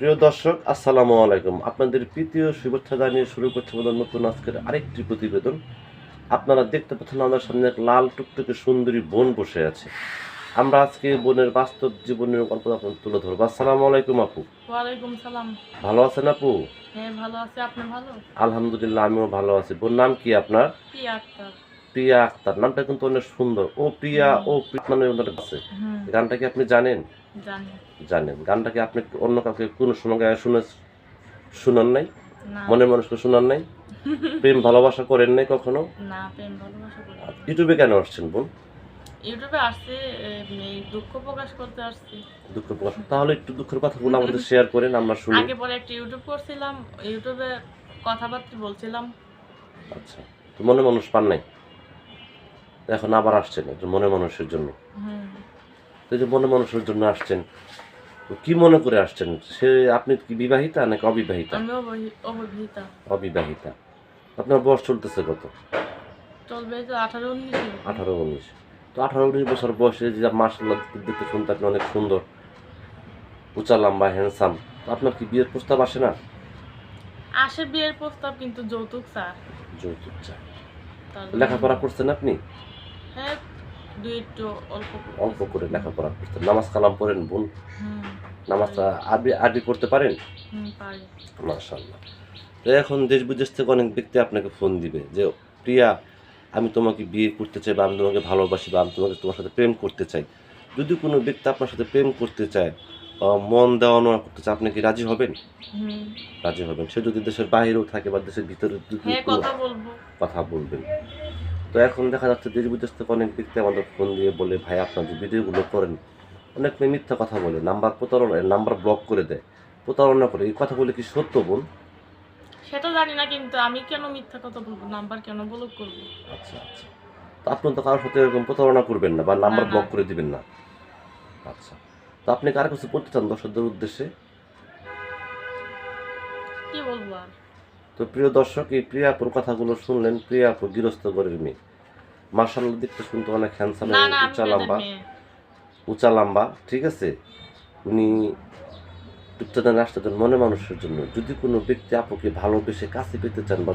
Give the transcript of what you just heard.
প্রিয় দর্শক, আসসালামু আলাইকুম। আপনাদের প্রীতীয় শুভেচ্ছা জানিয়ে শুরু করছে আমাদের নতুন আজকের আরেকটি প্রতিবেদন। আপনারা দেখতে পাচ্ছেন আমাদের সামনে এক লাল টুকটুকে সুন্দরী বোন বসে আছে। আমরা আজকে বোনের বাস্তব জীবনের গল্প আপনাদের তুলে ধরবো। আসসালামু আলাইকুম আপু। ওয়ালাইকুম সালাম। ভালো আছেন আপু? হ্যাঁ, ভালো আছি। আপনি ভালো? আলহামদুলিল্লাহ, আমিও ভালো আছি। বোন নাম কি আপনার? প্রিয়া আক্তার। প্রিয়া আক্তার। নামটা কিন্তু অনেক সুন্দর। ও প্রিয়া, হুম, ও প্রিয়া মানে ওনার কাছে। হুম, গানটা কি আপনি জানেন? জানি। জানেন। গানটা কি আপনি অন্য কাউকে কোনো সময় গায়ে শুনান নাই? না। মনের মানুষকে শুনান নাই? প্রেম ভালোবাসা করেন নাই কখনো? না, প্রেম ভালোবাসা করি না। ইউটিউবে কেন আসছেন বোন? ইউটিউবে আসছি, এই দুঃখ প্রকাশ করতে আসছি। দুঃখ প্রকাশ, তাহলে একটু দুঃখের কথাগুলো আমাদের শেয়ার করেন, আমরা শুনি। আগে পরে একটা ইউটিউব করছিলাম, ইউটিউবে কথাবার্তা বলছিলাম। আচ্ছা, তো মনে মানুষ পান নাই, এখন আবার আসছেন একটু মনে মানুষের জন্য। হুম। তো এই যে মনে মানুষের জন্য আসছেন, তো কি মনে করে আসছেন? সে আপনি কি বিবাহিতা নাকি অবিবাহিতা? আমি অবহিতা। অবিবাহিতা। আপনার বয়স চলতেছে কত? চলবে তো 18-19। 18-19। তো 18-19 বছর বয়সে যে মাশাআল্লাহ দেখতে শুনতে আপনি অনেক সুন্দর, উঁচা লম্বা হ্যান্ডসাম, তো আপনার কি বিয়ের প্রস্তাব আসে না? আসে বিয়ের প্রস্তাব, কিন্তু যৌতুক স্যার। যৌতুক চাই। তার জন্য লেখাপড়া করছেন আপনি? হ্যাঁ, একটু অল্প অল্প করতেছি। করে লেখাপড়া করতেন, নামাজ কালাম পড়েন বোন? হুম, নামাজটা আরবি আরবি পড়তে পারেন? পারি। মাশাআল্লাহ। তো এখন দেশ বিদেশ থেকে অনেক ব্যক্তি আপনাকে ফোন দিবে যে প্রিয়া, আমি তোমাকে বিয়ে করতে চাই, বা আমি তোমাকে ভালোবাসি, বা আমি তোমার সাথে প্রেম করতে চাই। যদি কোনো ব্যক্তি আপনার সাথে প্রেম করতে চায়, মন দেওয়া নেওয়া করতে চায়, আপনি কি রাজি হবেন? হুম। রাজি হবেন। সে যদি দেশের বাইরেও থাকে বা দেশের ভিতরে যদি হ্যাঁ, কোনো কথা বলবো। কথা বলবেন। তো এখন দেখা যাচ্ছে দেশ বিদেশ থেকে অনেক ব্যক্তি আমাদের ফোন দিয়ে বলে, ভাই আপনার যে ভিডিওগুলো করেন, অনেক মেয়ে মিথ্যা কথা বলে, নাম্বার প্রতারণা, নাম্বার ব্লক করে দেয়, প্রতারণা করে। এই কথাগুলো কি সত্য বোন? সেটা জানি না, কিন্তু আমি কেন মিথ্যা কথা বলবো? নাম্বার কেন ব্লক করবো? আচ্ছা আচ্ছা। তো আপনি তো কারোর সাথে এরকম প্রতারণা করবেন না বা না, নাম্বার না। ব্লক করে দিবেন না। আচ্ছা। তো আপনি কার কাছে বলতে চান দর্শকদের উদ্দেশ্যে? কি বলবো আর? তো প্রিয় দর্শক, এই প্রিয়া আপুর কথাগুলো শুনলেন। প্রিয়া আপু গৃহস্থ ঘরের মেয়ে, মার্শাল্লাহ দেখতে শুনতে অনেক হ্যান্ডসাম না, এবং না, আমি উঁচা বেদের লম্বা। মেয়ে। উঁচা লম্বা, ঠিক আছে। উনি টুকটাকে আসতে চান মনে মানুষের জন্য। যদি কোনো ব্যক্তি আপুকে ভালোবেসে কাছে পেতে চান বা